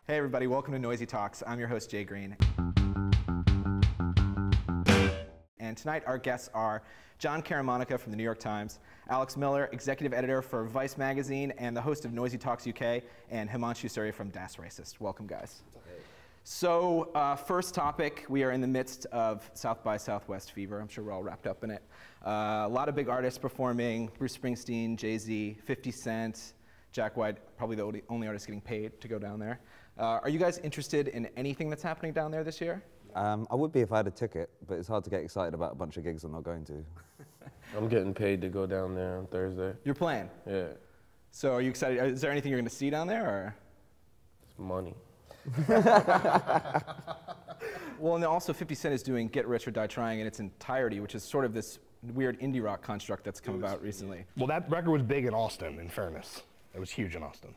Hey everybody, welcome to Noisey Talks. I'm your host, Jay Green. And tonight our guests are John Caramanica from the New York Times, Alex Miller, executive editor for Vice magazine and the host of Noisey Talks UK, and Himanshu Suri from Das Racist. Welcome, guys. So, first topic, we are in the midst of South by Southwest fever. I'm sure we're all wrapped up in it. A lot of big artists performing: Bruce Springsteen, Jay-Z, 50 Cent, Jack White, probably the only artist getting paid to go down there. Are you guys interested in anything that's happening down there this year? I would be if I had a ticket, but it's hard to get excited about a bunch of gigs I'm not going to. I'm getting paid to go down there on Thursday. You're playing? Yeah. So are you excited? Is there anything you're going to see down there? Or? It's money. Well, and also 50 Cent is doing Get Rich or Die Trying in its entirety, which is sort of this weird indie rock construct that's come about recently. Well, that record was big in Austin, in fairness. It was huge in Austin.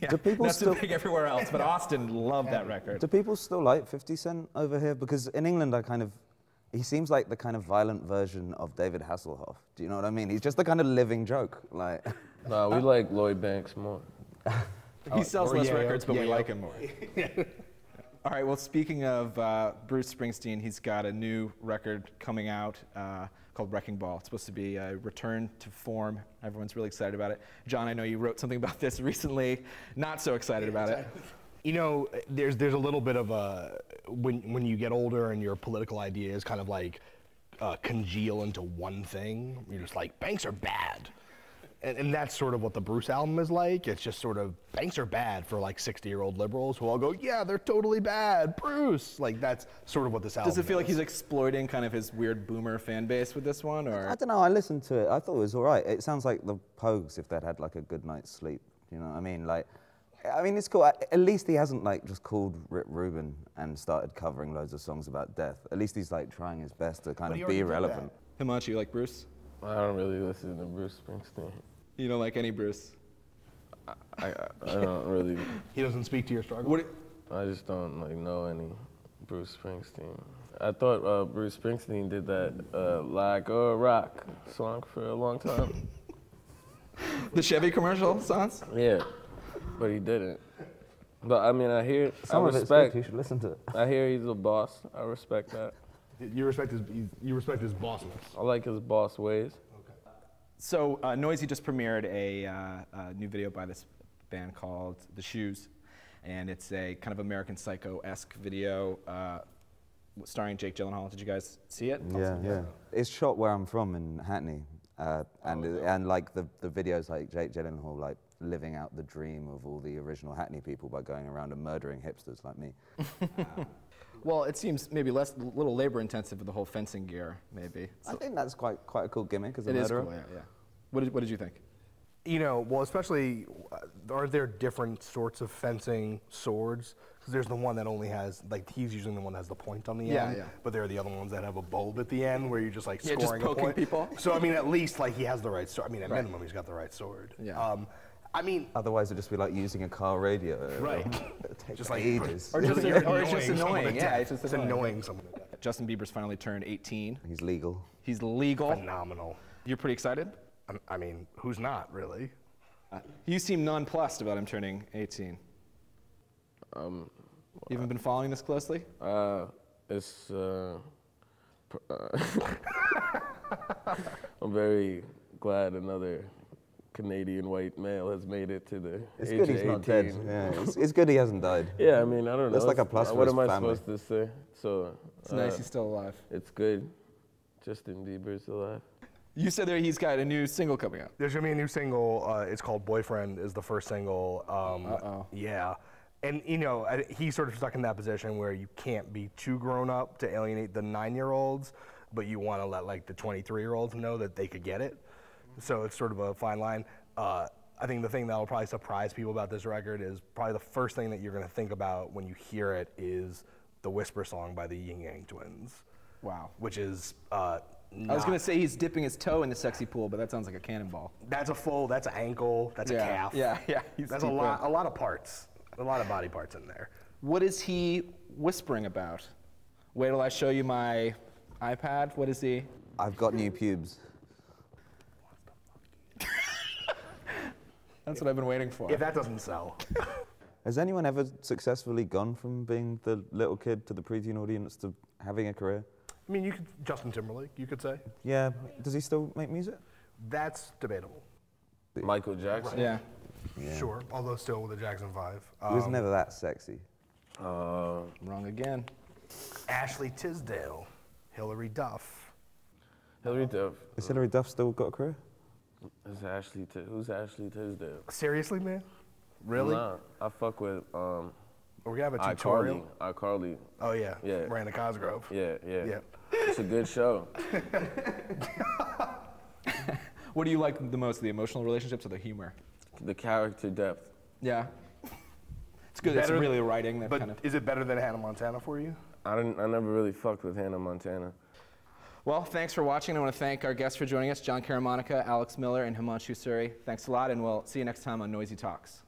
Yeah, Do people not still so big everywhere else, but Austin loved that record. Do people still like 50 Cent over here? Because in England, he seems like the kind of violent version of David Hasselhoff. Do you know what I mean? He's just the kind of living joke. Like. Nah, we like Lloyd Banks more. He sells less records, but we like him more. All right, well, speaking of Bruce Springsteen, he's got a new record coming out called Wrecking Ball. It's supposed to be a return to form. Everyone's really excited about it. John, I know you wrote something about this recently. Not so excited about it. You know, there's a little bit of a, when you get older and your political ideas kind of like congeal into one thing, you're just like, banks are bad. And that's sort of what the Bruce album is like. It's just sort of, banks are bad for like 60-year-old liberals who all go, yeah, they're totally bad, Bruce. Like, that's sort of what this album is. Does it feel like he's exploiting kind of his weird boomer fan base with this one, or? I don't know, I listened to it. I thought it was all right. It sounds like the Pogues if they'd had like a good night's sleep. You know what I mean? Like, I mean, it's cool. At least he hasn't like just called Rick Rubin and started covering loads of songs about death. At least he's like trying his best to kind of be relevant. Himanshu, you like Bruce? I don't really listen to Bruce Springsteen. You don't like any Bruce? I don't really. He doesn't speak to your struggle? I just don't like know any Bruce Springsteen. I thought Bruce Springsteen did that Like a Rock song for a long time. The Chevy commercial songs? Yeah, but he didn't. But I mean, I hear, Some I of it's respect. good, you should listen to it. I hear he's a boss. I respect that. You respect his bossness. I like his boss ways. So Noisey just premiered a new video by this band called The Shoes, and it's a kind of American Psycho-esque video starring Jake Gyllenhaal. Did you guys see it? Yeah, yeah. It's shot where I'm from in Hackney, and like the video's like Jake Gyllenhaal like living out the dream of all the original Hackney people by going around and murdering hipsters like me. Well, it seems maybe a little labor-intensive with the whole fencing gear, maybe. So I think that's quite a cool gimmick as a it is murderer. cool, yeah. What did you think? You know, well, especially, are there different sorts of fencing swords? Because there's the one that only has, like, he's usually the one that has the point on the end. Yeah. But there are the other ones that have a bulb at the end where you're just, like, scoring just poking a point. people. So, I mean, at least, like, he has the right sword. I mean, at minimum, he's got the right sword. Yeah. I mean, otherwise, it'd just be like using a car radio. Right. It'd take Just like ages. Or it's just annoying. Yeah, it's just annoying someone to death. Justin Bieber's finally turned 18. He's legal. He's legal. Phenomenal. You're pretty excited? I mean, who's not, really? You seem nonplussed about him turning 18. You haven't been following this closely? It's. I'm very glad another Canadian white male has made it to the It's age good of he's 18. not dead. Yeah, it's good he hasn't died. Yeah, I mean, I don't know. That's like a plus for What his am I family. supposed to say? So It's nice he's still alive. It's good. Justin Bieber's alive. You said that he's got a new single coming out. There's gonna be a new single. It's called "Boyfriend." Is the first single. Yeah, and you know he's sort of stuck in that position where you can't be too grown up to alienate the 9-year-olds, but you want to let like the 23-year-olds know that they could get it. So it's sort of a fine line. I think the thing that will probably surprise people about this record is probably the first thing that you're gonna think about when you hear it is the Whisper song by the Yin Yang Twins. Wow. Which is. I was gonna say he's dipping his toe in the sexy pool, but that sounds like a cannonball. That's a full. That's an ankle. That's a calf. Yeah. That's a lot of parts. A lot of body parts in there. What is he whispering about? Wait till I show you my iPad. What is he? I've got new pubes. That's what I've been waiting for. If that doesn't sell. Has anyone ever successfully gone from being the little kid to the preteen audience to having a career? I mean, Justin Timberlake, you could say. Yeah. Does he still make music? That's debatable. Michael Jackson. Yeah. Sure, although still with the Jackson 5. He was never that sexy. Wrong again. Ashley Tisdale, Hilary Duff. Hillary Duff. Has Hilary Duff still got a career? Who's Ashley Tisdale? Seriously, man? Really? Nah, I fuck with We're gonna have a tutorial. iCarly. Oh yeah. Yeah. Miranda Cosgrove. Yeah. Yeah. It's a good show. What do you like the most, the emotional relationships or the humor? The character depth. Yeah. It's good. It's really writing that But kind of. is it better than Hannah Montana for you? I never really fucked with Hannah Montana. Well, thanks for watching. I want to thank our guests for joining us, John Caramanica, Alex Miller, and Himanshu Suri. Thanks a lot, and we'll see you next time on Noisey Talks.